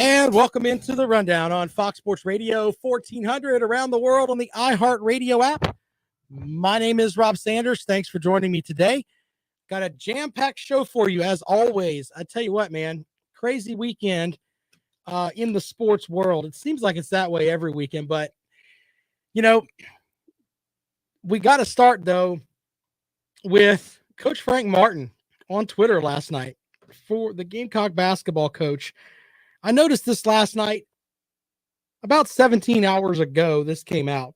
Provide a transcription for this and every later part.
And welcome into the Rundown on Fox Sports Radio 1400 around the world on the iHeartRadio app. My name is Rob Sanders. Thanks for joining me today. Got a jam-packed show for you as always. I tell you what, man, crazy weekend in the sports world. It seems like it's that way every weekend, but we got to start though with Coach Frank Martin on Twitter last night for the Gamecock basketball coach. I noticed this last night, about 17 hours ago, this came out.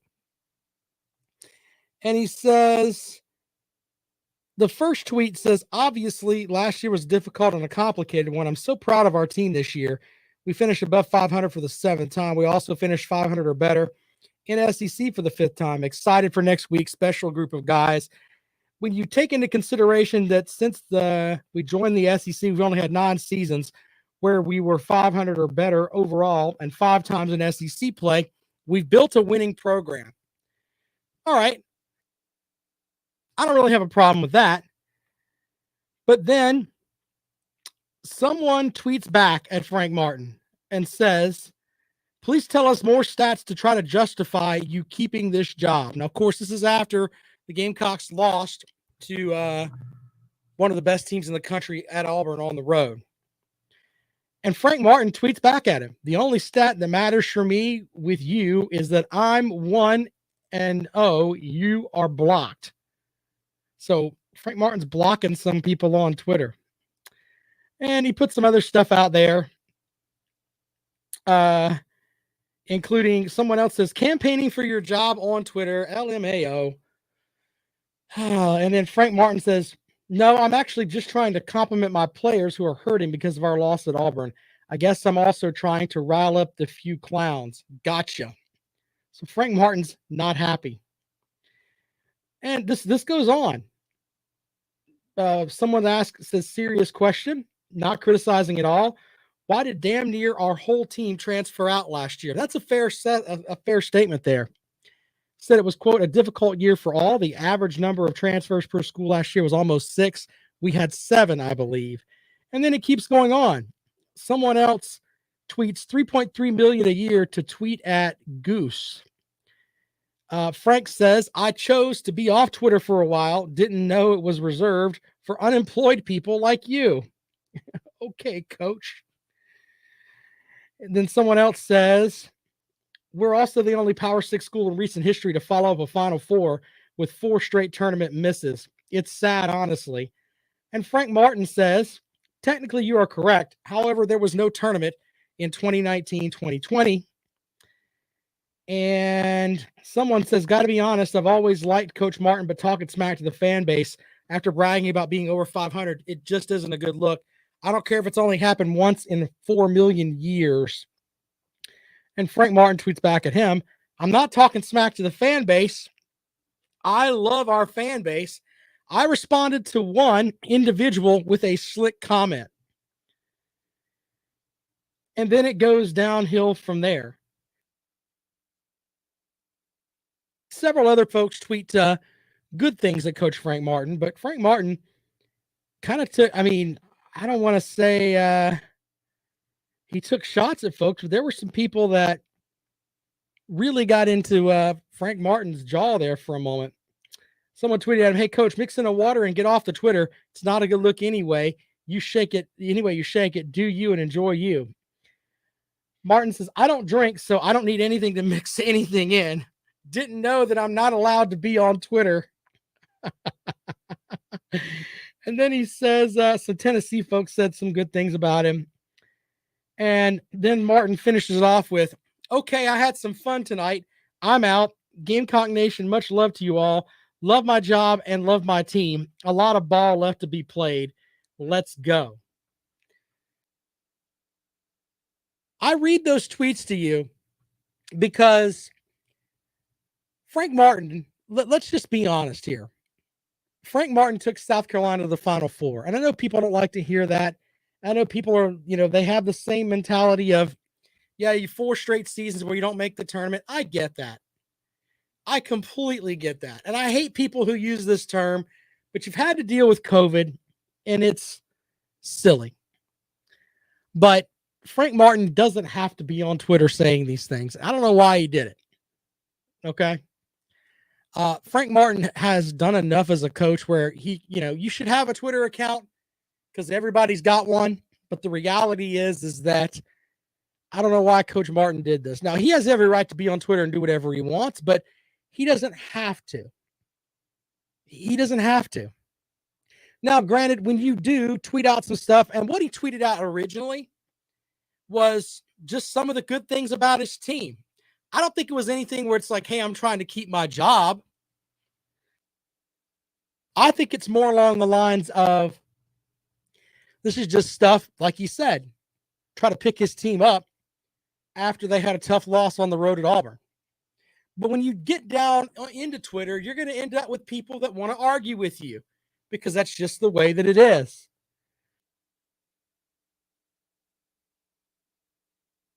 And he says, the first tweet says, obviously last year was difficult and a complicated one. I'm so proud of our team this year. We finished above 500 for the 7th time. We also finished 500 or better in SEC for the 5th time. Excited for next week's special group of guys. When you take into consideration that since we joined the SEC, we've only had 9 seasons where we were 500 or better overall and 5 times in SEC play, we've built a winning program. All right. I don't really have a problem with that. But then someone tweets back at Frank Martin and says, please tell us more stats to try to justify you keeping this job. Now, of course, this is after the Gamecocks lost to one of the best teams in the country at Auburn on the road. And Frank Martin tweets back at him. The only stat that matters for me with you is that I'm 1-0. You are blocked. So Frank Martin's blocking some people on Twitter. And he put some other stuff out there, including someone else says, campaigning for your job on Twitter, LMAO. And then Frank Martin says, no, I'm actually just trying to compliment my players who are hurting because of our loss at Auburn. I guess I'm also trying to rile up the few clowns. Gotcha. So Frank Martin's not happy. And this goes on. Someone says, serious question, not criticizing at all. Why did damn near our whole team transfer out last year? That's a fair statement there. Said it was, quote, a difficult year for all. The average number of transfers per school last year was almost 6. We had 7, I believe. And then it keeps going on. Someone else tweets $3.3 million a year to tweet at Goose. Frank says, I chose to be off Twitter for a while. Didn't know it was reserved for unemployed people like you. Okay, coach. And then someone else says, we're also the only Power 6 school in recent history to follow up a Final Four with 4 straight tournament misses. It's sad, honestly. And Frank Martin says, technically you are correct. However, there was no tournament in 2019-2020. And someone says, got to be honest, I've always liked Coach Martin, but talking smack to the fan base after bragging about being over 500, it just isn't a good look. I don't care if it's only happened once in 4 million years. And Frank Martin tweets back at him, I'm not talking smack to the fan base. I love our fan base. I responded to one individual with a slick comment. And then it goes downhill from there. Several other folks tweet good things at Coach Frank Martin, but Frank Martin kind of took, I don't want to say he took shots at folks, but there were some people that really got into Frank Martin's jaw there for a moment. Someone tweeted at him, hey, coach, mix in a water and get off the Twitter. It's not a good look anyway. You shake it. Anyway, you shake it. Do you and enjoy you. Martin says, I don't drink, so I don't need anything to mix anything in. Didn't know that I'm not allowed to be on Twitter. And then he says, some Tennessee folks said some good things about him. And then Martin finishes it off with, okay, I had some fun tonight. I'm out. Gamecock Nation, much love to you all. Love my job and love my team. A lot of ball left to be played. Let's go. I read those tweets to you because Frank Martin, let's just be honest here. Frank Martin took South Carolina to the Final Four. And I know people don't like to hear that. I know people are, they have the same mentality of, yeah, you 4 straight seasons where you don't make the tournament. I get that. I completely get that. And I hate people who use this term, but you've had to deal with COVID, and it's silly. But Frank Martin doesn't have to be on Twitter saying these things. I don't know why he did it. Okay. Frank Martin has done enough as a coach where you should have a Twitter account because everybody's got one. But the reality is that I don't know why Coach Martin did this. Now, he has every right to be on Twitter and do whatever he wants, but he doesn't have to. He doesn't have to. Now, granted, when you do tweet out some stuff, and what he tweeted out originally was just some of the good things about his team. I don't think it was anything where it's like, hey, I'm trying to keep my job. I think it's more along the lines of this is just stuff, like he said, try to pick his team up after they had a tough loss on the road at Auburn. But when you get down into Twitter, you're going to end up with people that want to argue with you because that's just the way that it is.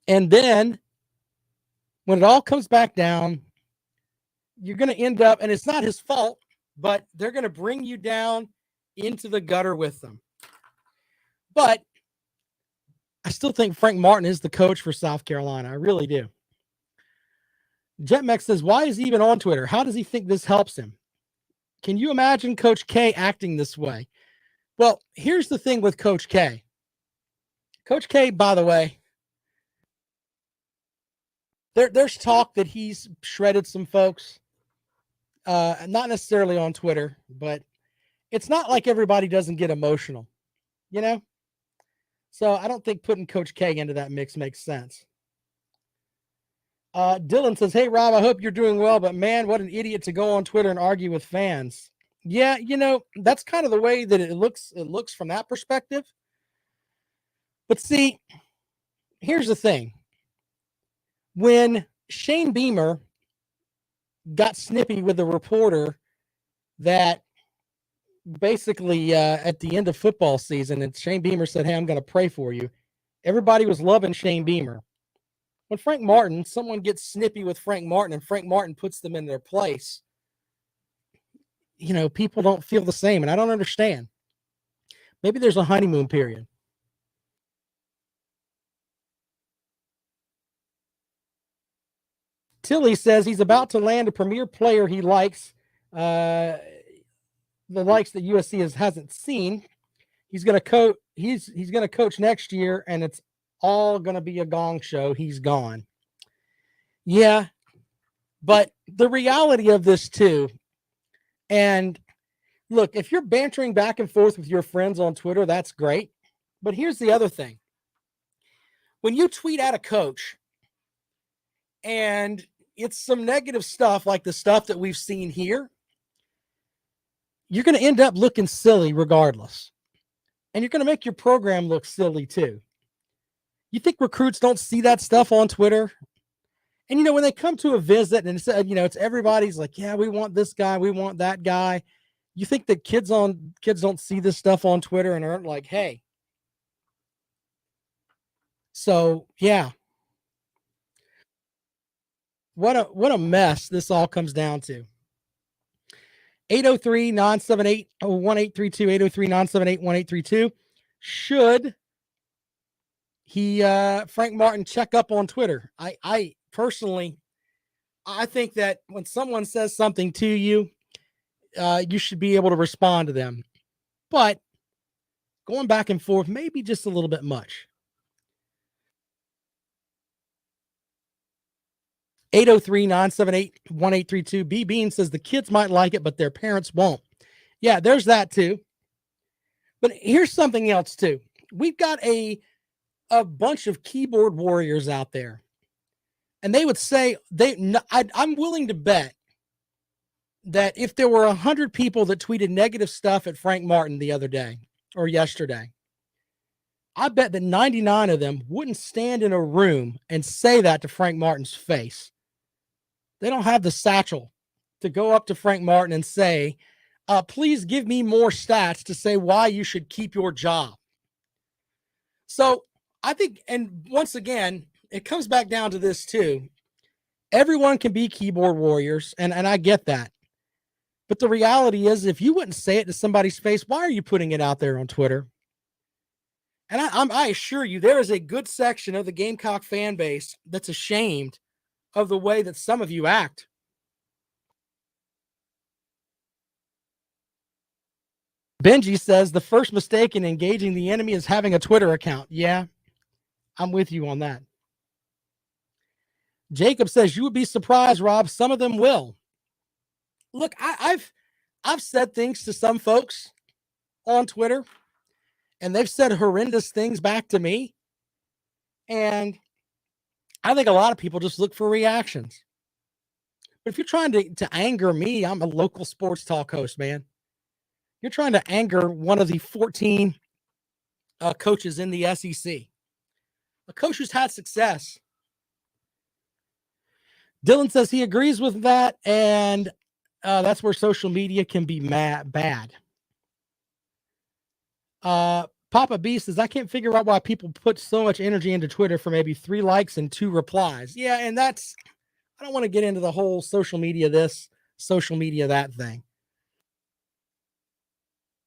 And then when it all comes back down, you're going to end up, and it's not his fault, but they're going to bring you down into the gutter with them. But I still think Frank Martin is the coach for South Carolina. I really do. JetMex says, why is he even on Twitter? How does he think this helps him? Can you imagine Coach K acting this way? Well, here's the thing with Coach K. Coach K, by the way, there's talk that he's shredded some folks. Not necessarily on Twitter, but it's not like everybody doesn't get emotional, you know? So I don't think putting Coach K into that mix makes sense. Dylan says, hey, Rob, I hope you're doing well, but man, what an idiot to go on Twitter and argue with fans. Yeah, that's kind of the way that it looks from that perspective. But see, here's the thing. When Shane Beamer got snippy with the reporter that basically at the end of football season, and Shane Beamer said, hey, I'm going to pray for you. Everybody was loving Shane Beamer. When Frank Martin, someone gets snippy with Frank Martin and Frank Martin puts them in their place, people don't feel the same. And I don't understand. Maybe there's a honeymoon period. Tilly says he's about to land a premier player he likes, the likes that USC hasn't seen. He's going to coach. He's going to coach next year, and it's all going to be a gong show. He's gone. Yeah, but the reality of this too, and look, if you're bantering back and forth with your friends on Twitter, that's great. But here's the other thing. When you tweet at a coach and it's some negative stuff like the stuff that we've seen here, you're going to end up looking silly regardless. And you're going to make your program look silly too. You think recruits don't see that stuff on Twitter? And, when they come to a visit and it's everybody's like, yeah, we want this guy, we want that guy. You think that kids don't see this stuff on Twitter and aren't like, hey. So, yeah. What a mess this all comes down to. 803-978-1832, 803-978-1832. Should Frank Martin check up on Twitter? I personally, I think that when someone says something to you, you should be able to respond to them. But going back and forth, maybe just a little bit much. 803-978-1832. B Bean says the kids might like it, but their parents won't. Yeah, there's that too. But here's something else too. We've got a bunch of keyboard warriors out there. And they would say, I'm willing to bet that if there were 100 people that tweeted negative stuff at Frank Martin the other day or yesterday, I bet that 99 of them wouldn't stand in a room and say that to Frank Martin's face. They don't have the satchel to go up to Frank Martin and say, please give me more stats to say why you should keep your job. So I think, and once again, it comes back down to this too. Everyone can be keyboard warriors, and I get that. But the reality is, if you wouldn't say it to somebody's face, why are you putting it out there on Twitter? And I assure you, there is a good section of the Gamecock fan base that's ashamed of the way that some of you act. Benji says the first mistake in engaging the enemy is having a Twitter account. Yeah, I'm with you on that. Jacob says you would be surprised, Rob. Some of them will. Look, I've said things to some folks on Twitter, and they've said horrendous things back to me. And I think a lot of people just look for reactions. But if you're trying to anger me, I'm a local sports talk host, man. You're trying to anger one of the 14 coaches in the SEC, a coach who's had success. Dylan says he agrees with that, and that's where social media can be bad. Papa B says, I can't figure out why people put so much energy into Twitter for maybe 3 likes and 2 replies. Yeah, and I don't want to get into the whole social media this, social media that thing.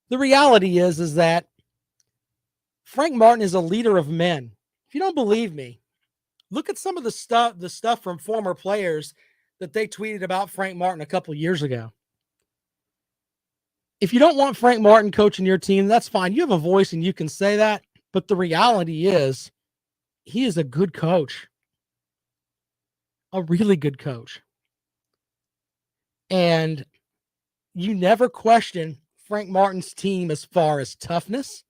The reality is that Frank Martin is a leader of men. If you don't believe me, look at some of the stuff from former players that they tweeted about Frank Martin a couple years ago. If you don't want Frank Martin coaching your team, that's fine. You have a voice and you can say that. But the reality is, he is a good coach, a really good coach. And you never question Frank Martin's team as far as toughness.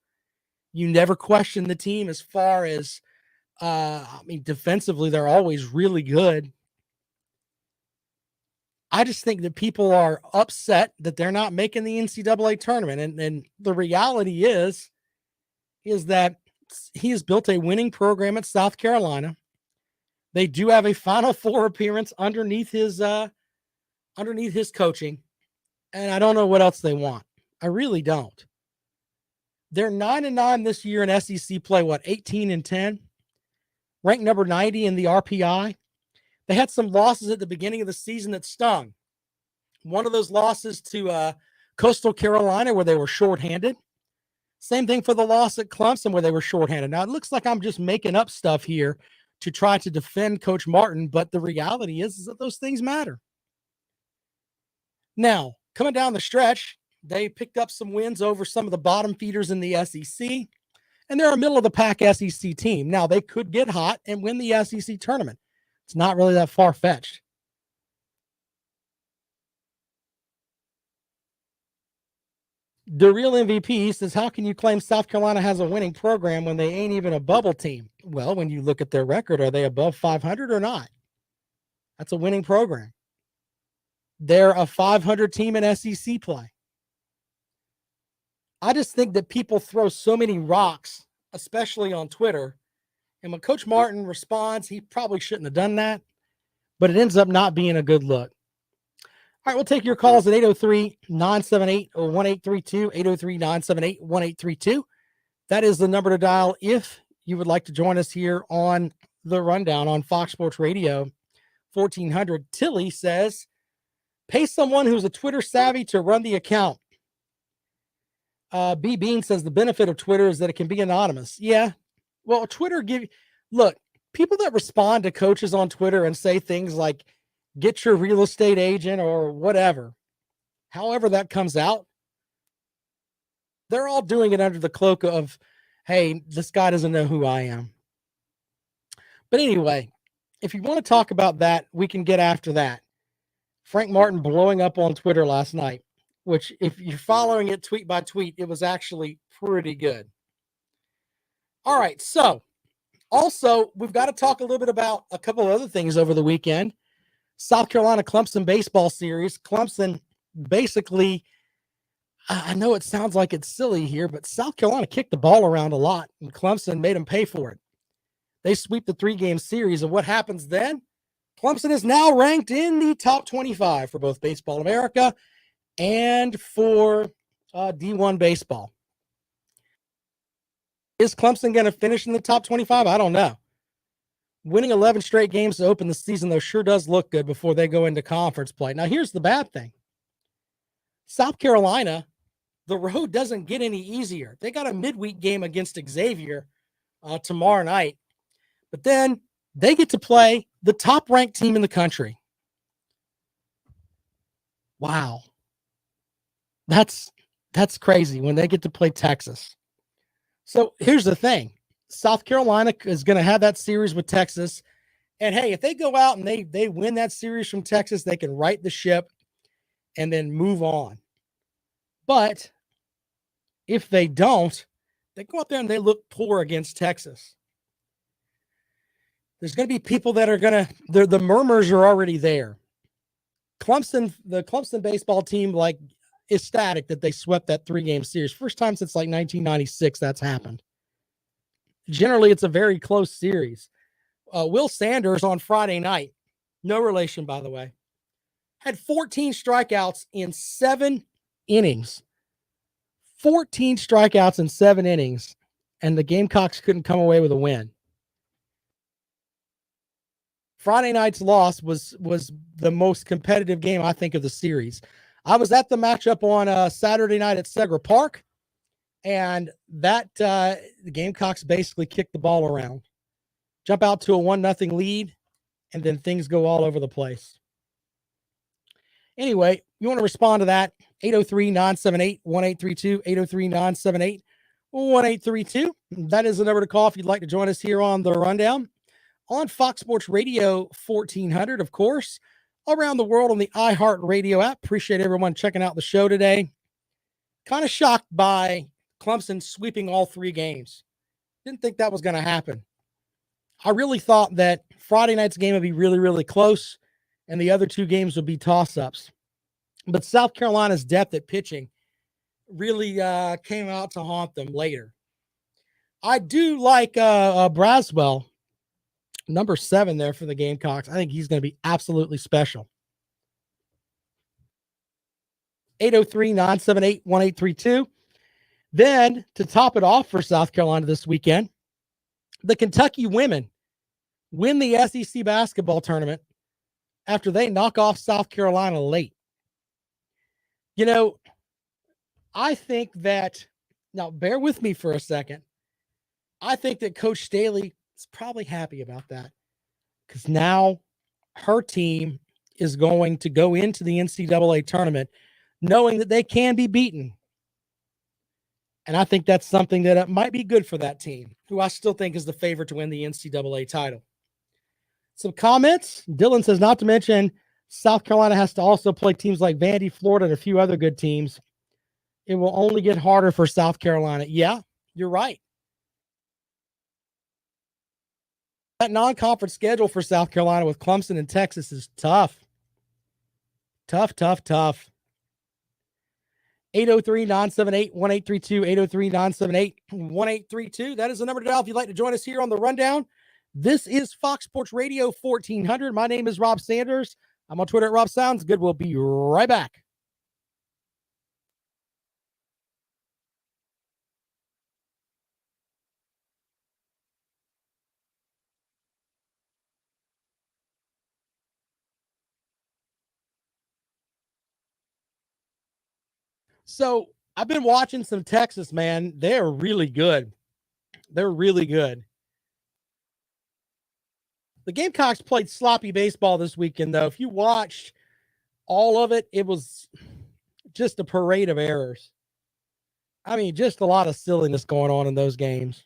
You never question the team as far as, defensively, they're always really good. I just think that people are upset that they're not making the NCAA tournament. And the reality is that he has built a winning program at South Carolina. They do have a Final Four appearance underneath his coaching. And I don't know what else they want. I really don't. They're 9-9 this year in SEC play, 18-10, ranked number 90 in the RPI. They had some losses at the beginning of the season that stung. One of those losses to Coastal Carolina, where they were shorthanded. Same thing for the loss at Clemson, where they were shorthanded. Now, it looks like I'm just making up stuff here to try to defend Coach Martin, but the reality is that those things matter. Now, coming down the stretch, they picked up some wins over some of the bottom feeders in the SEC, and they're a middle-of-the-pack SEC team. Now, they could get hot and win the SEC tournament. It's not really that far-fetched. The real MVP says, how can you claim South Carolina has a winning program when they ain't even a bubble team? Well, when you look at their record, are they above 500 or not? That's a winning program. They're a 500 team in SEC play. I just think that people throw so many rocks, especially on Twitter. And when Coach Martin responds, he probably shouldn't have done that, but it ends up not being a good look. All right, we'll take your calls at 803-978-1832, 803-978-1832. That is the number to dial if you would like to join us here on the Rundown on Fox Sports Radio 1400. Tilly says, pay someone who's a Twitter savvy to run the account. B. Bean says the benefit of Twitter is that it can be anonymous. Yeah. Well, Twitter look, people that respond to coaches on Twitter and say things like, get your real estate agent or whatever, however that comes out, they're all doing it under the cloak of, hey, this guy doesn't know who I am. But anyway, if you want to talk about that, we can get after that. Frank Martin blowing up on Twitter last night, which if you're following it tweet by tweet, it was actually pretty good. All right, so also we've got to talk a little bit about a couple of other things over the weekend. South Carolina Clemson baseball series. Clemson basically, I know it sounds like it's silly here, but South Carolina kicked the ball around a lot, and Clemson made them pay for it. They sweep the 3-game series, and what happens then? Clemson is now ranked in the top 25 for both Baseball America and for D1 baseball. Is Clemson going to finish in the top 25? I don't know. Winning 11 straight games to open the season, though, sure does look good before they go into conference play. Now, here's the bad thing. South Carolina the road doesn't get any easier. They got a midweek game against Xavier tomorrow night, but then they get to play the top ranked team in the country. Wow. That's crazy when they get to play Texas. So here's the thing. South Carolina is going to have that series with Texas. And hey, if they go out and they win that series from Texas, they can right the ship and then move on. But if they don't, they go out there and they look poor against Texas. There's going to be people that are going to, the murmurs are already there. The Clemson baseball team, like, ecstatic that they swept that 3-game series. First time since like 1996 that's happened. Generally, it's a very close series. Will Sanders on Friday night, no relation, by the way, had 14 strikeouts in 7 innings. 14 strikeouts in 7 innings, and the Gamecocks couldn't come away with a win. Friday night's loss was the most competitive game, I think, of the series. I was at the matchup on Saturday night at Segra Park, and that the Gamecocks basically kicked the ball around, jump out to a 1-0 lead, and then things go all over the place. Anyway, you want to respond to that, 803-978-1832, 803-978-1832. That is the number to call if you'd like to join us here on The Rundown on Fox Sports Radio 1400, of course, around the world on the iHeartRadio app. Appreciate everyone checking out the show today. Kind of shocked by Clemson sweeping all 3 games. Didn't think that was going to happen. I really thought that Friday night's game would be really, really close, and the other 2 games would be toss-ups. But South Carolina's depth at pitching really came out to haunt them later. I do like Braswell, number 7 there for the Gamecocks. I think he's going to be absolutely special. 803-978-1832. Then, to top it off for South Carolina this weekend, the Kentucky women win the SEC basketball tournament after they knock off South Carolina late. You know, I think that, now bear with me for a second, I think that Coach Staley is probably happy about that, because now her team is going to go into the NCAA tournament knowing that they can be beaten. And I think that's something that might be good for that team, who I still think is the favorite to win the NCAA title. Some comments. Dylan says, not to mention, South Carolina has to also play teams like Vandy, Florida, and a few other good teams. It will only get harder for South Carolina. Yeah, you're right. That non-conference schedule for South Carolina with Clemson and Texas is tough. Tough. 803-978-1832, 803-978-1832. That is the number to dial if you'd like to join us here on The Rundown. This is Fox Sports Radio 1400. My name is Rob Sanders. I'm on Twitter at Rob Sounds Good. We'll be right back. So I've been watching some Texas, man. They're really good. They're really good. The Gamecocks played sloppy baseball this weekend, though. If you watched all of it, it was just a parade of errors. I mean, just a lot of silliness going on in those games.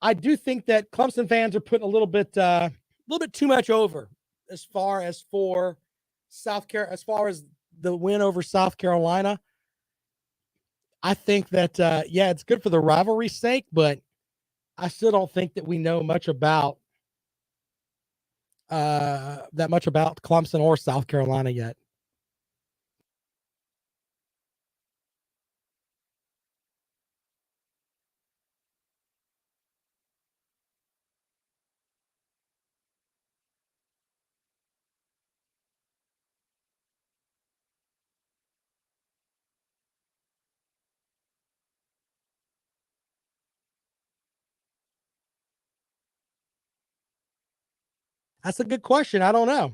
I do think that Clemson fans are putting a little bit too much over as far as for South Carolina, as far as the win over South Carolina. I think that it's good for the rivalry's sake, but I still don't think that we know much about Clemson or South Carolina yet. That's a good question. I don't know.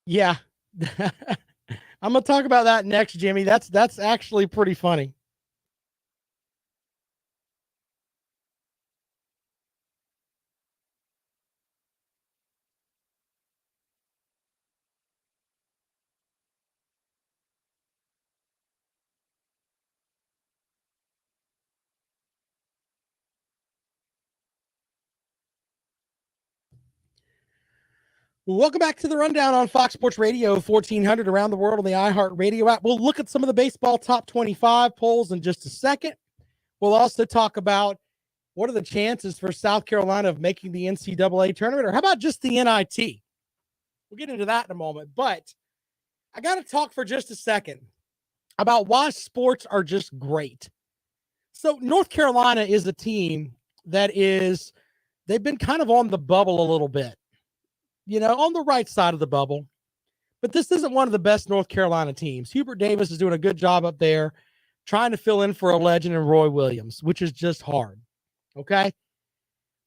Yeah. I'm going to talk about that next, Jimmy. That's actually pretty funny. Welcome back to the Rundown on Fox Sports Radio 1400 around the world on the iHeartRadio app. We'll look at some of the baseball top 25 polls in just a second. We'll also talk about what are the chances for South Carolina of making the NCAA tournament, or how about just the NIT? We'll get into that in a moment. But I got to talk for just a second about why sports are just great. So North Carolina is a team they've been kind of on the bubble a little bit, on the right side of the bubble. But this isn't one of the best North Carolina teams. Hubert Davis is doing a good job up there trying to fill in for a legend in Roy Williams, which is just hard. Okay.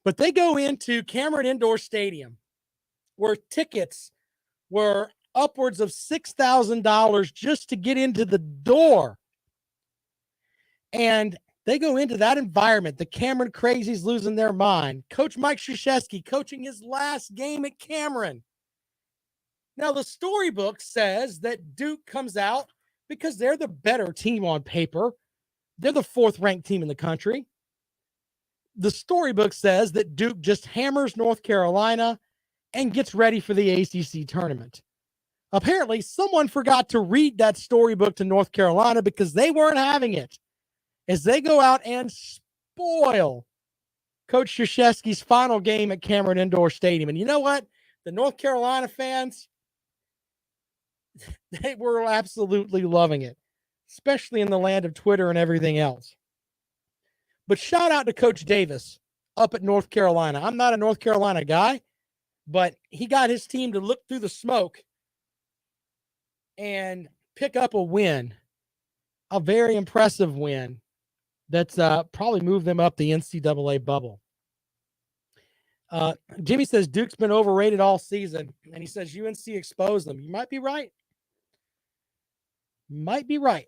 But they go into Cameron Indoor Stadium where tickets were upwards of $6,000 just to get into the door. And they go into that environment. The Cameron Crazies losing their mind. Coach Mike Krzyzewski coaching his last game at Cameron. Now, the storybook says that Duke comes out because they're the better team on paper. They're the fourth-ranked team in the country. The storybook says that Duke just hammers North Carolina and gets ready for the ACC tournament. Apparently, someone forgot to read that storybook to North Carolina because they weren't having it as they go out and spoil Coach Krzyzewski's final game at Cameron Indoor Stadium. And you know what? The North Carolina fans, they were absolutely loving it, especially in the land of Twitter and everything else. But shout out to Coach Davis up at North Carolina. I'm not a North Carolina guy, but he got his team to look through the smoke and pick up a win, a very impressive win that's probably moved them up the NCAA bubble. Jimmy says Duke's been overrated all season, and he says UNC exposed them. You might be right. Might be right.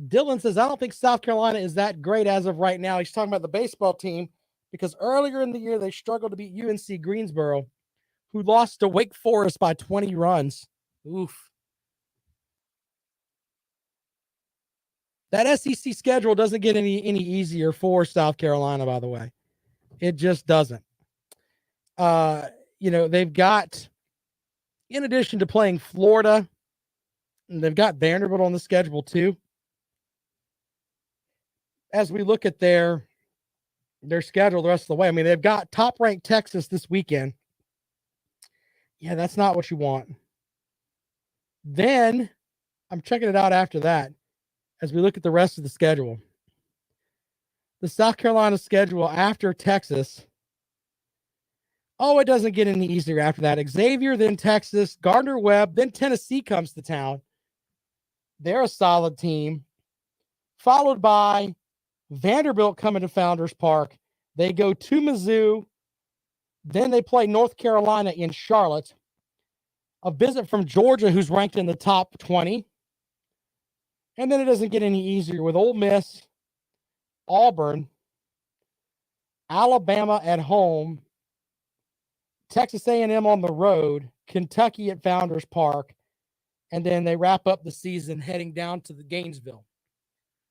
Dylan says, I don't think South Carolina is that great as of right now. He's talking about the baseball team because earlier in the year they struggled to beat UNC Greensboro, who lost to Wake Forest by 20 runs. Oof. That SEC schedule doesn't get any easier for South Carolina, by the way. It just doesn't. They've got, in addition to playing Florida, they've got Vanderbilt on the schedule too. As we look at their schedule the rest of the way, I mean, they've got top-ranked Texas this weekend. Yeah, that's not what you want. Then, I'm checking it out after that as we look at the rest of the schedule. The South Carolina schedule after Texas, it doesn't get any easier after that. Xavier, then Texas, Gardner-Webb, then Tennessee comes to town. They're a solid team. Followed by Vanderbilt coming to Founders Park. They go to Mizzou. Then they play North Carolina in Charlotte. A visit from Georgia, who's ranked in the top 20. And then it doesn't get any easier with Ole Miss, Auburn, Alabama at home, Texas A&M on the road, Kentucky at Founders Park, and then they wrap up the season heading down to the Gainesville.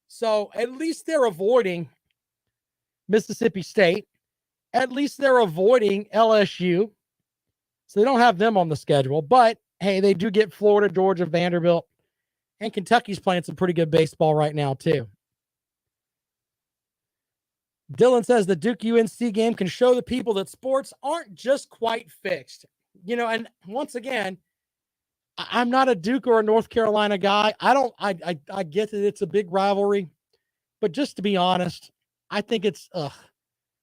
So at least they're avoiding Mississippi State. At least they're avoiding LSU. So they don't have them on the schedule. But, hey, they do get Florida, Georgia, Vanderbilt, and Kentucky's playing some pretty good baseball right now, too. Dylan says the Duke UNC game can show the people that sports aren't just quite fixed. And once again, I'm not a Duke or a North Carolina guy. I get that it's a big rivalry, but just to be honest, I think it's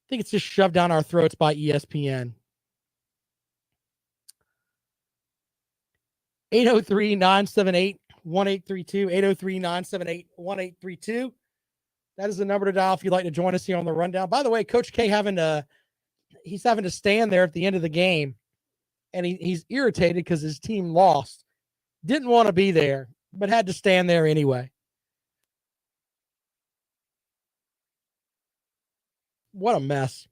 just shoved down our throats by ESPN. 803-978-1832, 803-978-1832. That is the number to dial if you'd like to join us here on the rundown. By the way, Coach K he's having to stand there at the end of the game and he's irritated because his team lost. Didn't want to be there, but had to stand there anyway. What a mess.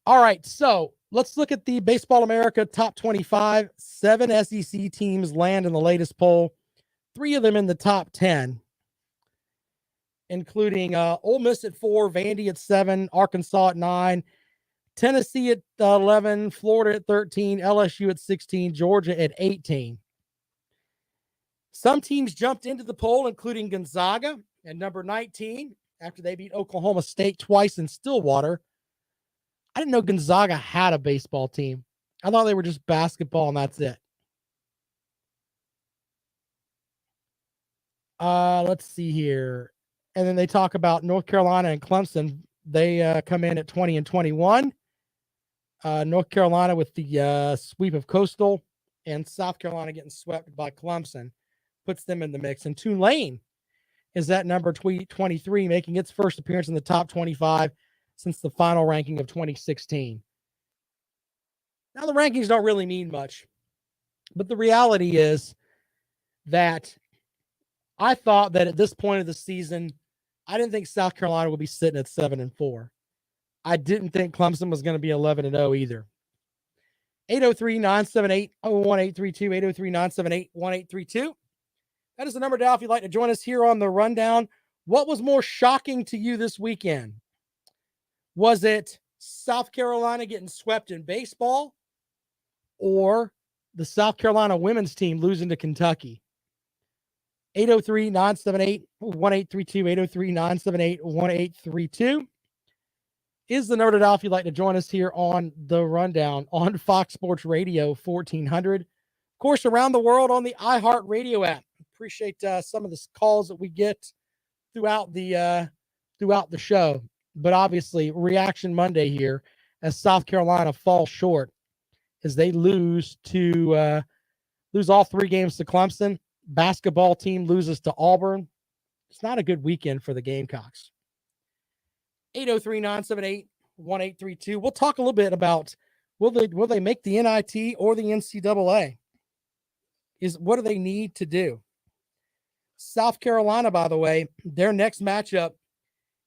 All right, so let's look at the Baseball America top 25. 7 SEC teams land in the latest poll. 3 of them in the top 10, including Ole Miss at 4, Vandy at 7, Arkansas at 9, Tennessee at 11, Florida at 13, LSU at 16, Georgia at 18. Some teams jumped into the poll, including Gonzaga at number 19 after they beat Oklahoma State twice in Stillwater. I didn't know Gonzaga had a baseball team. I thought they were just basketball and that's it. Let's see here. And then they talk about North Carolina and Clemson. They come in at 20 and 21. North Carolina with the sweep of Coastal, and South Carolina getting swept by Clemson puts them in the mix. And Tulane is at number 23, making its first appearance in the top 25 since the final ranking of 2016. Now, the rankings don't really mean much, but the reality is that I thought that at this point of the season, I didn't think South Carolina would be sitting at 7-4. I didn't think Clemson was going to be 11-0 either. 803-978-1832, 803-978-1832. That is the number down if you'd like to join us here on the rundown. What was more shocking to you this weekend? Was it South Carolina getting swept in baseball or the South Carolina women's team losing to Kentucky? 803-978-1832, 803-978-1832 is the number to dial if you'd like to join us here on the rundown on Fox Sports Radio 1400. Of course, around the world on the iHeartRadio app. Appreciate some of the calls that we get throughout the show. But obviously, Reaction Monday here as South Carolina falls short as they lose all 3 games to Clemson. Basketball team loses to Auburn. It's not a good weekend for the Gamecocks. 803-978-1832. We'll talk a little bit about will they make the NIT or the NCAA? What do they need to do? South Carolina, by the way, their next matchup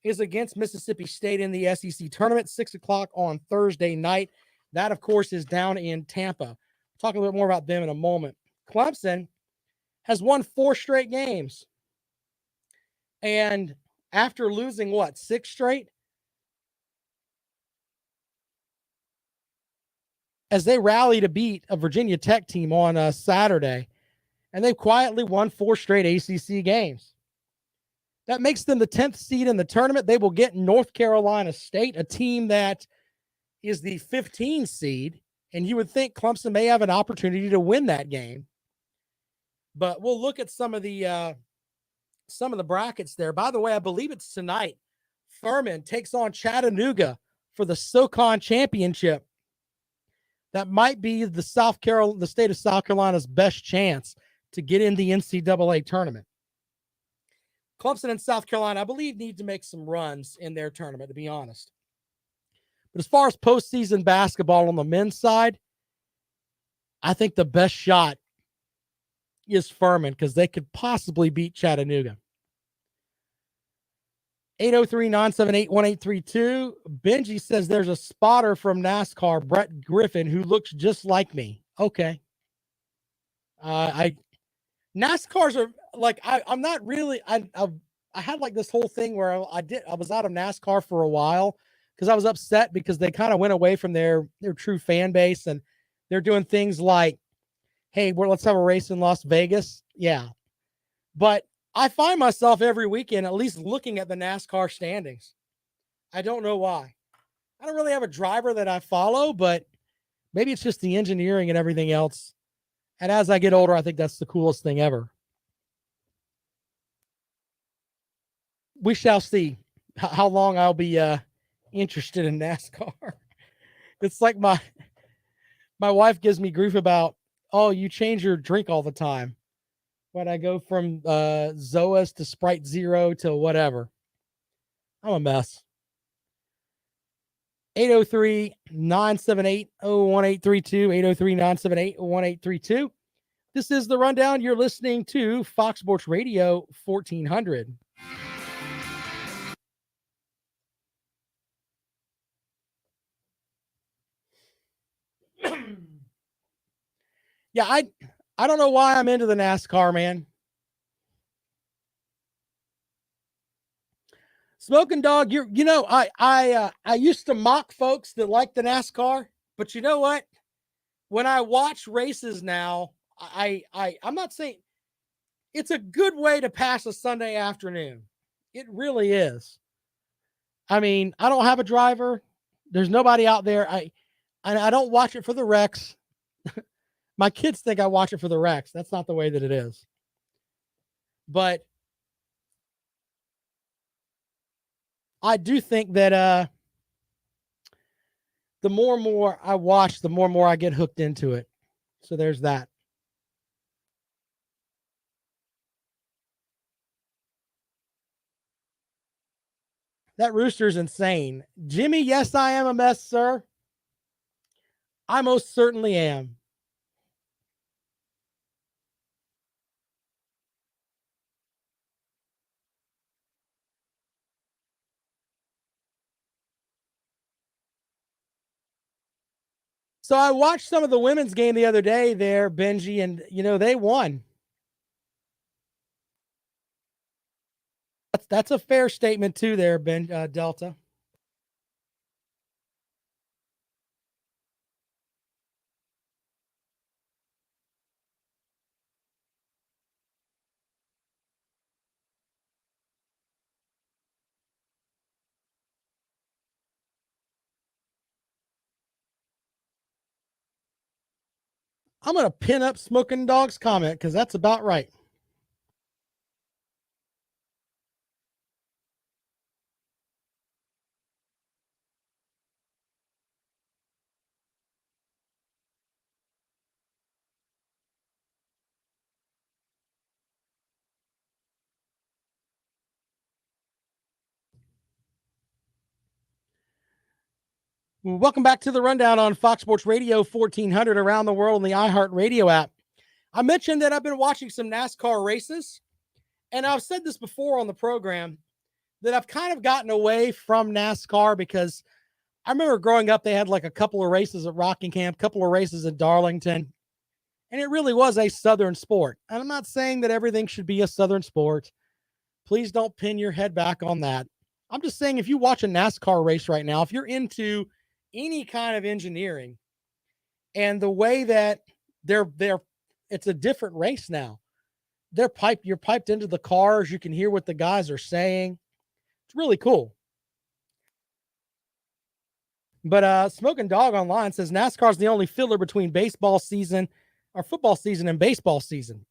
is against Mississippi State in the SEC tournament, 6:00 on Thursday night. That, of course, is down in Tampa. We'll talk a little bit more about them in a moment. Clemson has won 4 straight games. And after losing, 6 straight? As they rally to beat a Virginia Tech team on Saturday, and they've quietly won 4 straight ACC games. That makes them the 10th seed in the tournament. They will get North Carolina State, a team that is the 15 seed, and you would think Clemson may have an opportunity to win that game. But we'll look at some of the brackets there. By the way, I believe it's tonight. Furman takes on Chattanooga for the SoCon Championship. That might be the state of South Carolina's best chance to get in the NCAA tournament. Clemson and South Carolina, I believe, need to make some runs in their tournament, to be honest. But as far as postseason basketball on the men's side, I think the best shot is Furman because they could possibly beat Chattanooga. 803-978-1832. Benji says there's a spotter from NASCAR, Brett Griffin, who looks just like me. Okay. NASCARs are like, I'm not really, I had like this whole thing where I was out of NASCAR for a while because I was upset because they kind of went away from their true fan base and they're doing things like, hey, let's have a race in Las Vegas. Yeah. But I find myself every weekend at least looking at the NASCAR standings. I don't know why. I don't really have a driver that I follow, but maybe it's just the engineering and everything else. And as I get older, I think that's the coolest thing ever. We shall see how long I'll be interested in NASCAR. It's like my wife gives me grief about, oh, you change your drink all the time. When I go from Zoas to Sprite Zero to whatever. I'm a mess. 803-978-1832, 803-978-1832. This is The Rundown. You're listening to Fox Sports Radio 1400. Yeah, I don't know why I'm into the NASCAR, man. Smoking Dog, I used to mock folks that like the NASCAR, but you know what? When I watch races now, I'm not saying it's a good way to pass a Sunday afternoon. It really is. I mean, I don't have a driver. There's nobody out there. I don't watch it for the wrecks. My kids think I watch it for the wrecks. That's not the way that it is. But I do think that the more and more I watch, the more and more I get hooked into it. So there's that. That rooster's insane. Jimmy, yes, I am a mess, sir. I most certainly am. So I watched some of the women's game the other day there, Benji, and they won. That's a fair statement too, there, Ben Delta. I'm gonna pin up Smoking Dog's comment because that's about right. Welcome back to the Rundown on Fox Sports Radio 1400 around the world in the iHeartRadio app. I mentioned that I've been watching some NASCAR races, and I've said this before on the program that I've kind of gotten away from NASCAR because I remember growing up, they had like a couple of races at Rockingham, a couple of races at Darlington, and it really was a Southern sport. And I'm not saying that everything should be a Southern sport. Please don't pin your head back on that. I'm just saying if you watch a NASCAR race right now, if you're into any kind of engineering and the way that they're it's a different race now. You're piped into the cars, you can hear what the guys are saying. It's really cool. But Smoking Dog Online says NASCAR is the only filler between baseball season or football season and baseball season.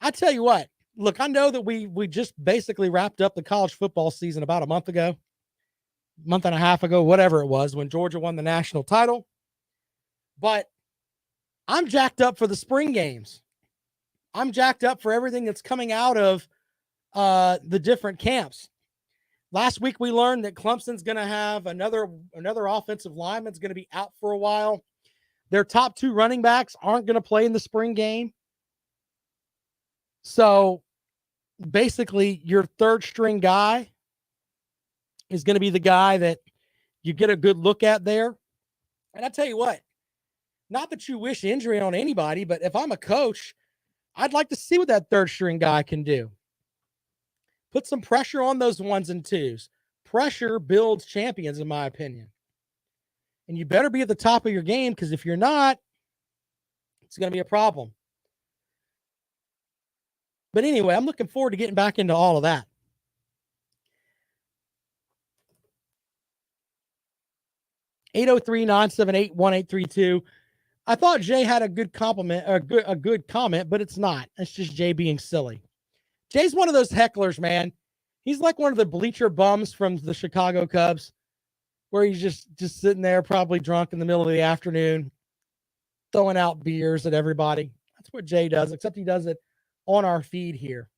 I tell you what, look, I know that we just basically wrapped up the college football season about a month and a half ago, whatever it was, when Georgia won the national title. But I'm jacked up for the spring games. I'm jacked up for everything that's coming out of the different camps. Last week we learned that Clemson's going to have another offensive lineman's going to be out for a while. Their top two running backs aren't going to play in the spring game. So basically your third string guy is going to be the guy that you get a good look at there. And I tell you what, not that you wish injury on anybody, but if I'm a coach, I'd like to see what that third string guy can do. Put some pressure on those ones and twos. Pressure builds champions, in my opinion. And you better be at the top of your game because if you're not, it's going to be a problem. But anyway, I'm looking forward to getting back into all of that. (803-978-1832). I thought Jay had a good compliment, or a good comment, but it's not. It's just Jay being silly. Jay's one of those hecklers, man. He's like one of the bleacher bums from the Chicago Cubs, where he's just sitting there, probably drunk in the middle of the afternoon, throwing out beers at everybody. That's what Jay does, except he does it on our feed here,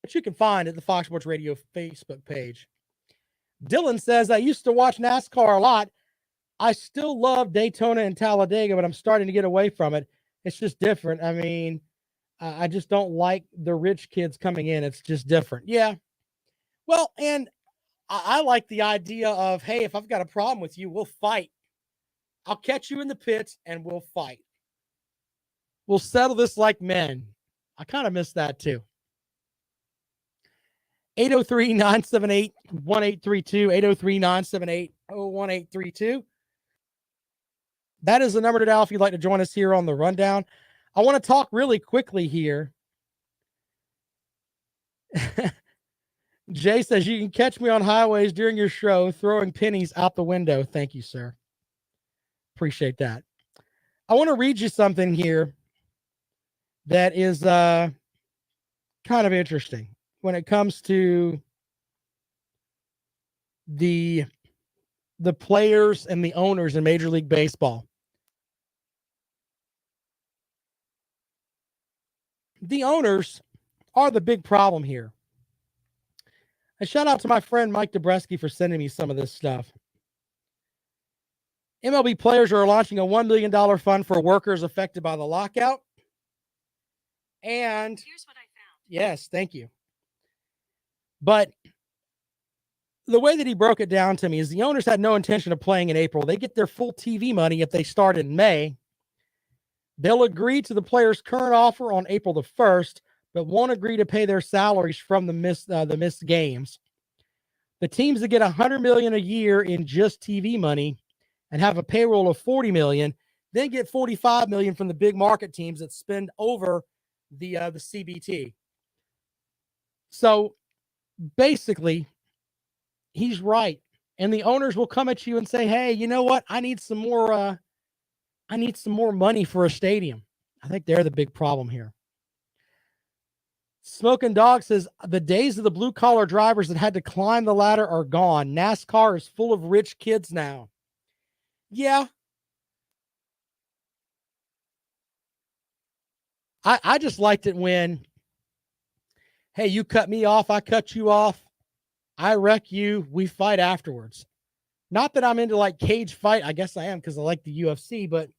which you can find at the Fox Sports Radio Facebook page. Dylan says, I used to watch NASCAR a lot. I still love Daytona and Talladega, but I'm starting to get away from it. It's just different. I mean, I just don't like the rich kids coming in. It's just different. Yeah. Well, and I like the idea of, hey, if I've got a problem with you, we'll fight. I'll catch you in the pits and we'll fight. We'll settle this like men. I kind of miss that too. 803-978-1832, 803-978-1832. That is the number to dial if you'd like to join us here on the rundown. I want to talk really quickly here. Jay says, you can catch me on highways during your show throwing pennies out the window. Thank you, sir. Appreciate that. I want to read you something here that is kind of interesting when it comes to the players and the owners in Major League Baseball. The owners are the big problem here. A shout out to my friend Mike Dobreski for sending me some of this stuff. MLB players are launching a $1 million fund for workers affected by the lockout. And here's what I found. Yes, thank you. But the way that he broke it down to me is the owners had no intention of playing in April. They get their full TV money if they start in May. They'll agree to the players' current offer on April the 1st, but won't agree to pay their salaries from the missed games. The teams that get $100 million a year in just TV money and have a payroll of $40 million, then get $45 million from the big market teams that spend over the CBT. So basically, he's right, and the owners will come at you and say, "Hey, you know what? I need some more money for a stadium." I think they're the big problem here. Smoking Dog says, the days of the blue-collar drivers that had to climb the ladder are gone. NASCAR is full of rich kids now. Yeah. I just liked it when, hey, you cut me off, I cut you off, I wreck you, we fight afterwards. Not that I'm into like cage fight. I guess I am because I like the UFC, but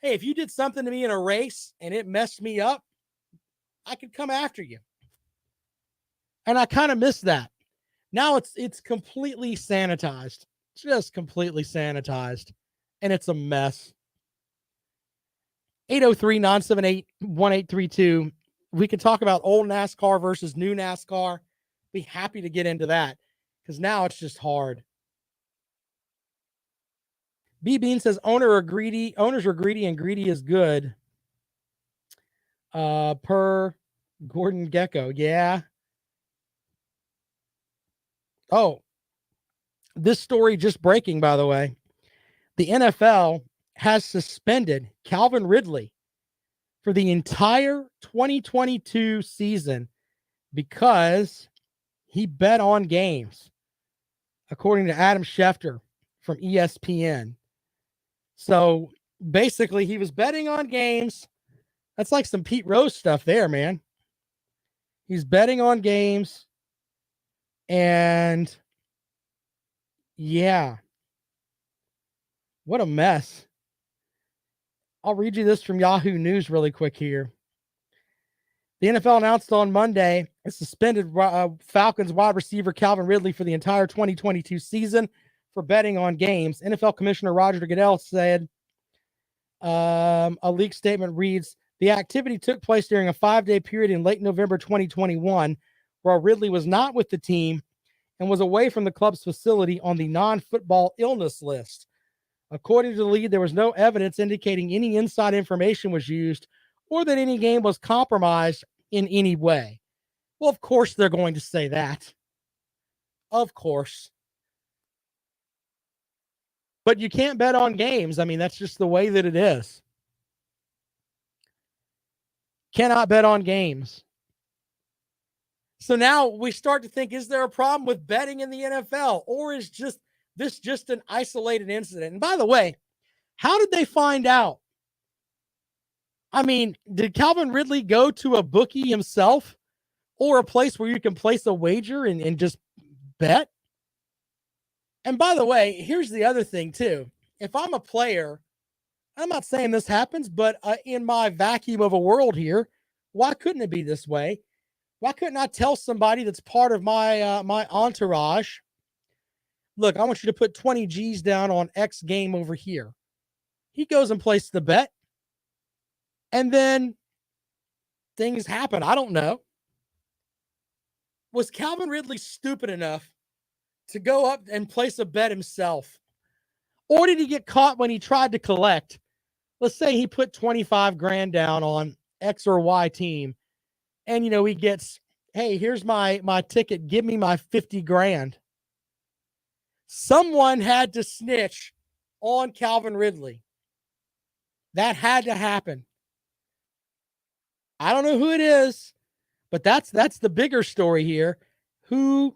hey, if you did something to me in a race and it messed me up, I could come after you. And I kind of miss that. Now it's completely sanitized. Just completely sanitized. And it's a mess. 803-978-1832. We can talk about old NASCAR versus new NASCAR. Be happy to get into that because now it's just hard. B Bean says owners are greedy and greedy is good. Per Gordon Gecko. Yeah. Oh, this story just breaking, by the way. The NFL has suspended Calvin Ridley for the entire 2022 season because he bet on games, according to Adam Schefter from ESPN. So basically, he was betting on games. That's like some Pete Rose stuff there, man. He's betting on games. And yeah, what a mess. I'll read you this from Yahoo News really quick here. The NFL announced on Monday it suspended Falcons wide receiver Calvin Ridley for the entire 2022 season for betting on games. NFL Commissioner Roger Goodell said a leaked statement reads, the activity took place during a 5-day period in late November 2021 where Ridley was not with the team and was away from the club's facility on the non-football illness list. According to the league, there was no evidence indicating any inside information was used or that any game was compromised in any way. Well, of course they're going to say that. Of course. But you can't bet on games. I mean, that's just the way that it is. Cannot bet on games. So now we start to think, is there a problem with betting in the NFL? Or is this just an isolated incident? And by the way, how did they find out? I mean, did Calvin Ridley go to a bookie himself or a place where you can place a wager and just bet? And by the way, here's the other thing too. If I'm a player, I'm not saying this happens, but in my vacuum of a world here, why couldn't it be this way? Why couldn't I tell somebody that's part of my entourage, look, I want you to put 20 G's down on X game over here. He goes and places the bet, and then things happen. I don't know. Was Calvin Ridley stupid enough to go up and place a bet himself? Or did he get caught when he tried to collect? Let's say he put 25 grand down on X or Y team, and he gets, hey, here's my ticket, give me my 50 grand. Someone had to snitch on Calvin Ridley. That had to happen. I don't know who it is, but that's the bigger story here. Who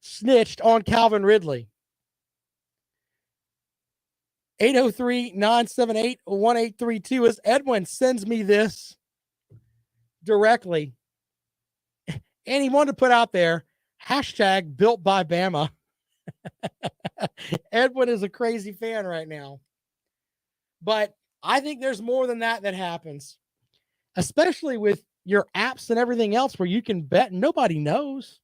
snitched on Calvin Ridley? 803-978-1832 as Edwin sends me this directly. And he wanted to put out there, hashtag built by Bama. Edwin is a crazy fan right now. But I think there's more than that happens, especially with your apps and everything else where you can bet and nobody knows.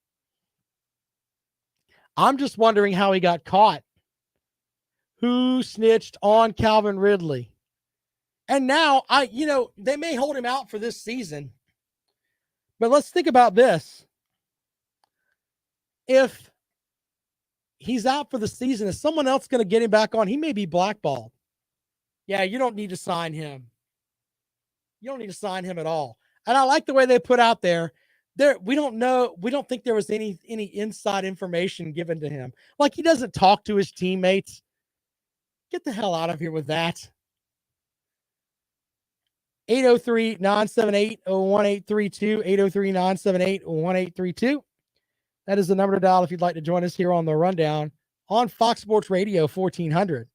I'm just wondering how he got caught. Who snitched on Calvin Ridley? And now they may hold him out for this season. But let's think about this. If he's out for the season, is someone else going to get him back on? He may be blackballed. Yeah, you don't need to sign him. You don't need to sign him at all. And I like the way they put out there. We don't know. We don't think there was any inside information given to him. Like he doesn't talk to his teammates. Get the hell out of here with that. 803-978-1832. 803-978-1832. That is the number to dial if you'd like to join us here on the Rundown on Fox Sports Radio 1400.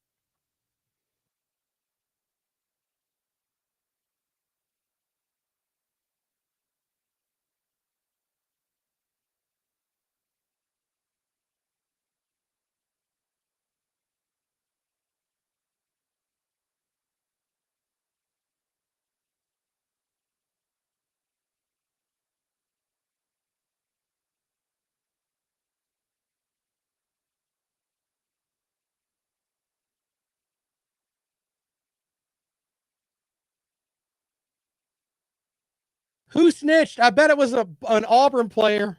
Who snitched? I bet it was an Auburn player.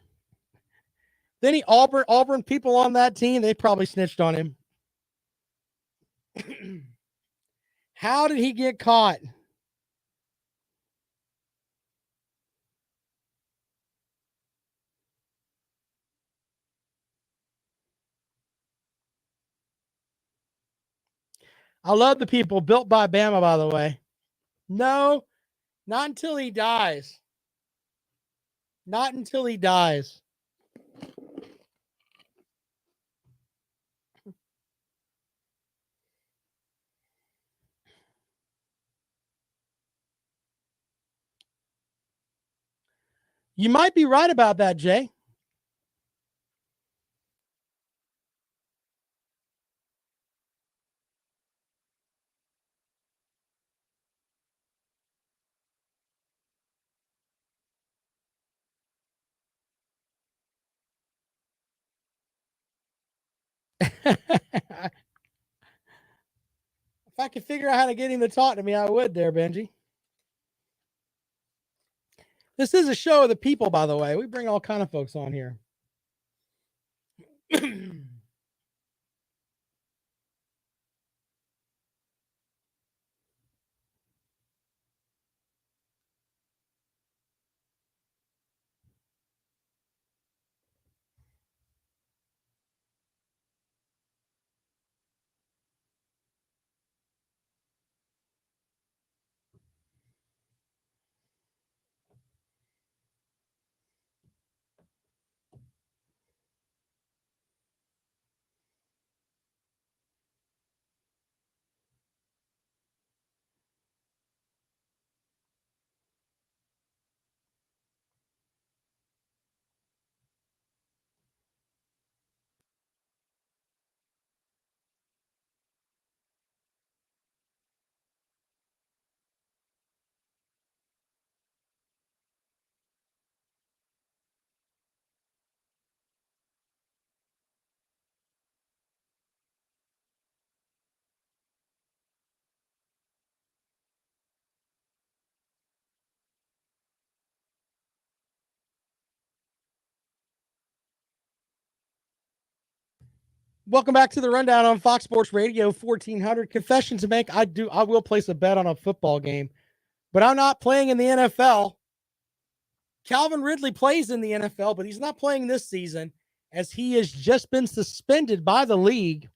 Then Auburn people on that team, they probably snitched on him. How did he get caught? I love the people built by Bama, by the way. No, not until he dies. Not until he dies. You might be right about that, Jay. If I could figure out how to get him to talk to me, I would there, Benji. This is a show of the people, by the way. We bring all kind of folks on here. Welcome back to the Rundown on Fox Sports Radio 1400. Confession to make. I will place a bet on a football game, but I'm not playing in the NFL. Calvin Ridley plays in the NFL, but he's not playing this season as he has just been suspended by the league,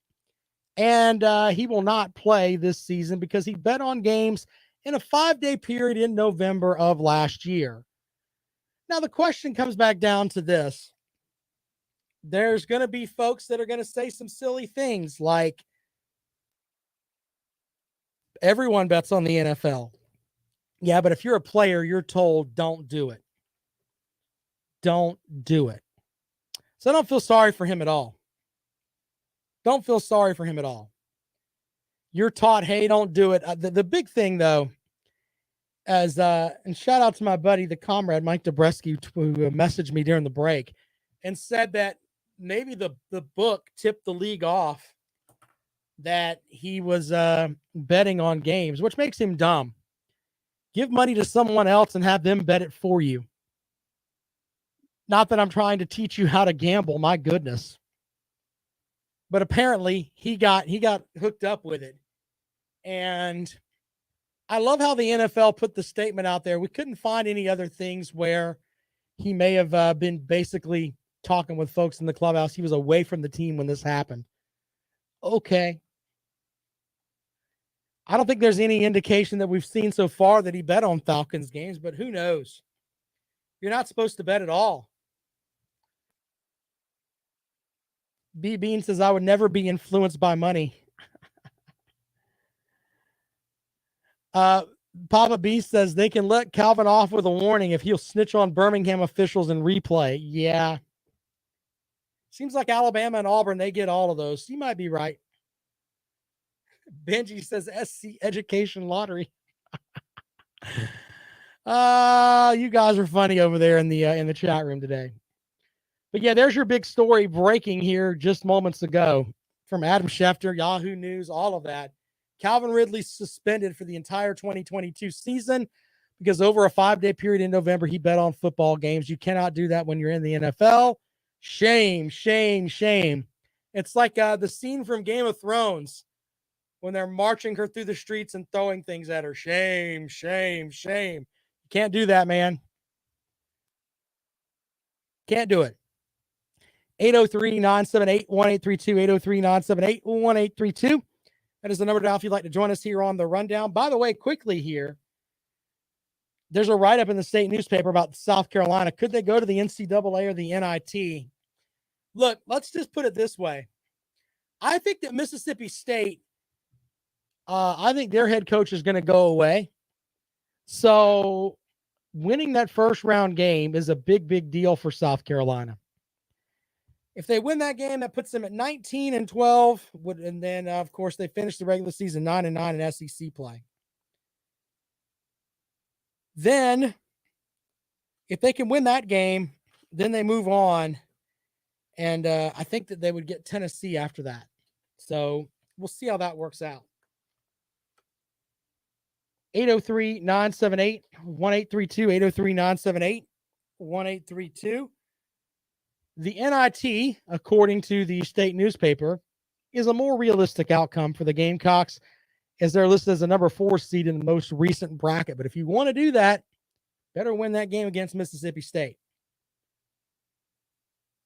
and he will not play this season because he bet on games in a 5-day period in November of last year. Now, the question comes back down to this. There's going to be folks that are going to say some silly things like, everyone bets on the NFL. Yeah, but if you're a player, you're told don't do it. Don't do it. So I don't feel sorry for him at all. Don't feel sorry for him at all. You're taught, hey, don't do it. The big thing, though, and shout out to my buddy, the comrade, Mike Dobreski, who messaged me during the break and said that maybe the book tipped the league off that he was betting on games, which makes him dumb. Give money to someone else and have them bet it for you. Not that I'm trying to teach you how to gamble, my goodness. But apparently he got hooked up with it. And I love how the NFL put the statement out there. We couldn't find any other things where he may have been basically talking with folks in the clubhouse. He was away from the team when this happened. Okay. I don't think there's any indication that we've seen so far that he bet on Falcons games, but who knows? You're not supposed to bet at all. B. Bean says, I would never be influenced by money. Papa B says they can let Calvin off with a warning if he'll snitch on Birmingham officials in replay. Yeah. Seems like Alabama and Auburn, they get all of those. You might be right. Benji says SC Education Lottery. You guys are funny over there in the chat room today. But yeah, there's your big story breaking here just moments ago from Adam Schefter, Yahoo News, all of that. Calvin Ridley suspended for the entire 2022 season because over a 5-day period in November, he bet on football games. You cannot do that when you're in the NFL. Shame, shame, shame. It's like the scene from Game of Thrones when they're marching her through the streets and throwing things at her. Shame, shame, shame. You can't do that, man. Can't do it. 803-978-1832, 803-978-1832. That is the number down if you'd like to join us here on the Rundown. By the way, quickly here, there's a write-up in the state newspaper about South Carolina. Could they go to the NCAA or the NIT? Look, let's just put it this way. I think that Mississippi State, I think their head coach is going to go away. So winning that first round game is a big, big deal for South Carolina. If they win that game, that puts them at 19-12. And then, of course, they finish the regular season 9-9 in SEC play. Then, if they can win that game, then they move on. And I think that they would get Tennessee after that. So we'll see how that works out. 803-978-1832, 803-978-1832. The NIT, according to the state newspaper, is a more realistic outcome for the Gamecocks as they're listed as a number 4 seed in the most recent bracket. But if you want to do that, better win that game against Mississippi State.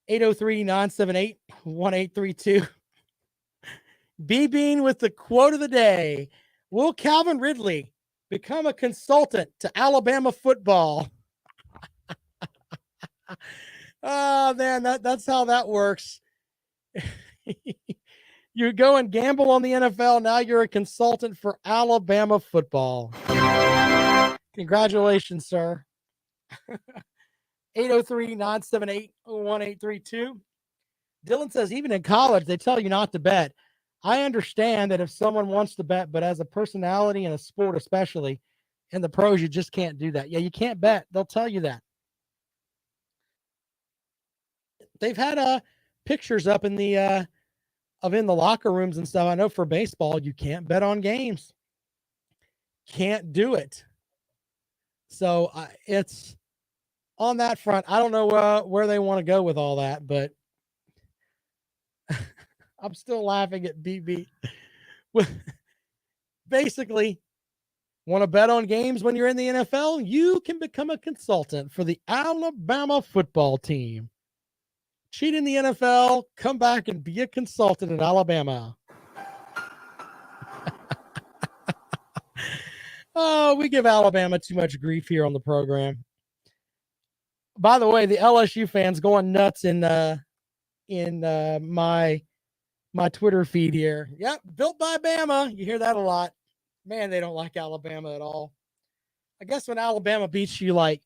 803-978-1832. B-Bean with the quote of the day. Will Calvin Ridley become a consultant to Alabama football? Oh, man, that's how that works. You go and gamble on the NFL. Now you're a consultant for Alabama football. Congratulations, sir. 803-978-1832. Dylan says, even in college, they tell you not to bet. I understand that if someone wants to bet, but as a personality in a sport, especially in the pros, you just can't do that. Yeah, you can't bet. They'll tell you that. They've had pictures up in the locker rooms and stuff. I know for baseball, you can't bet on games. Can't do it. So it's on that front. I don't know where they want to go with all that, but I'm still laughing at BB. Basically, want to bet on games when you're in the NFL? You can become a consultant for the Alabama football team. Cheat in the NFL, come back and be a consultant in Alabama. Oh, we give Alabama too much grief here on the program. By the way, the LSU fans going nuts in my Twitter feed here. Yep, built by Bama. You hear that a lot. Man, they don't like Alabama at all. I guess when Alabama beats you like,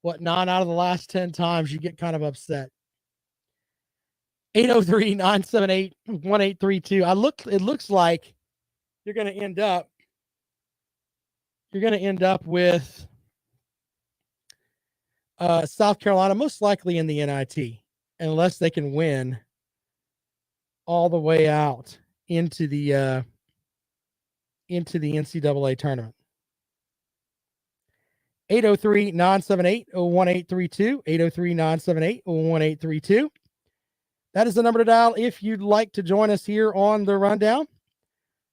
9 out of the last 10 times, you get kind of upset. 803-978-1832. It looks like you're going to end up with South Carolina, most likely in the NIT, unless they can win all the way out into the NCAA tournament. 803-978-1832. 803-978-1832. That is the number to dial if you'd like to join us here on the Rundown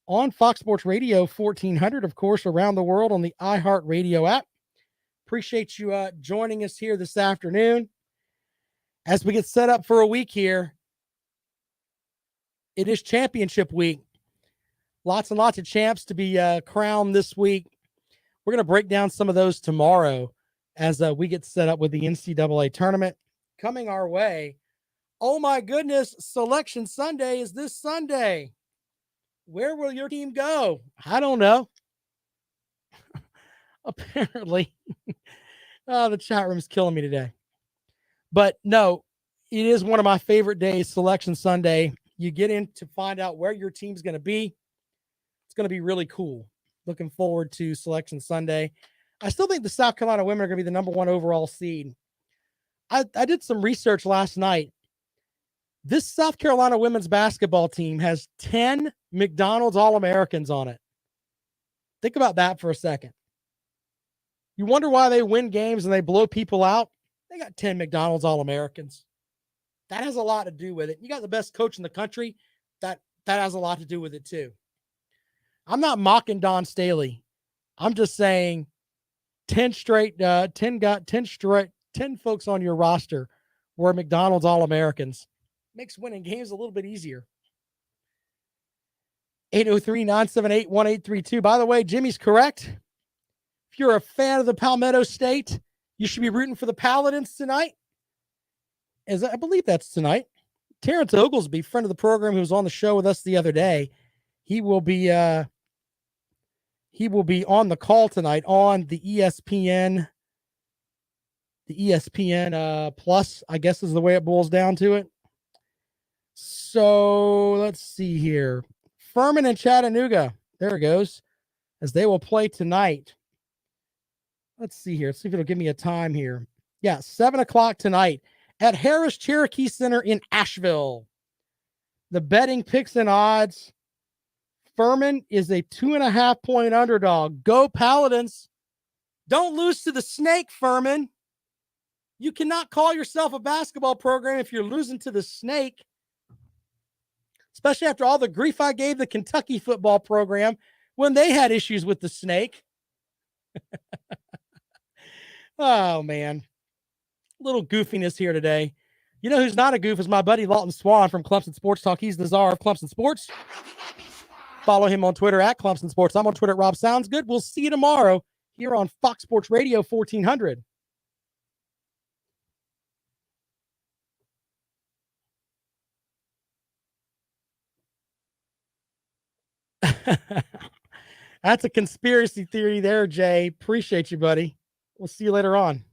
on Fox Sports Radio 1400, of course, around the world on the iHeartRadio app. Appreciate you joining us here this afternoon as we get set up for a week here. It is championship week. Lots and lots of champs to be crowned this week. We're going to break down some of those tomorrow as we get set up with the NCAA tournament coming our way. Oh my goodness, Selection Sunday is this Sunday. Where will your team go? I don't know. Apparently. The chat room is killing me today. But no, it is one of my favorite days, Selection Sunday. You get in to find out where your team's going to be. It's going to be really cool. Looking forward to Selection Sunday. I still think the South Carolina women are going to be the number 1 overall seed. I did some research last night. This South Carolina women's basketball team has 10 McDonald's All-Americans on it. Think about that for a second. You wonder why they win games and they blow people out? They got 10 McDonald's All-Americans. That has a lot to do with it. You got the best coach in the country. That has a lot to do with it too. I'm not mocking Don Staley. I'm just saying 10 folks on your roster were McDonald's All-Americans. Makes winning games a little bit easier. 803-978-1832. By the way, Jimmy's correct. If you're a fan of the Palmetto State, you should be rooting for the Paladins tonight. I believe that's tonight. Terrence Oglesby, friend of the program who was on the show with us the other day, he will be on the call tonight on the ESPN. The ESPN Plus, I guess, is the way it boils down to it. So let's see here. Furman and Chattanooga. There it goes. As they will play tonight. Let's see here. Let's see if it'll give me a time here. Yeah, 7:00 tonight at Harris Cherokee Center in Asheville. The betting picks and odds. Furman is a 2.5-point underdog. Go Paladins. Don't lose to the snake, Furman. You cannot call yourself a basketball program if you're losing to the snake. Especially after all the grief I gave the Kentucky football program when they had issues with the snake. Oh, man. Little goofiness here today. You know who's not a goof is my buddy Lawton Swan from Clemson Sports Talk. He's the czar of Clemson Sports. Follow him on Twitter at Clemson Sports. I'm on Twitter at Rob Sounds Good. We'll see you tomorrow here on Fox Sports Radio 1400. That's a conspiracy theory there, Jay. Appreciate you, buddy. We'll see you later on.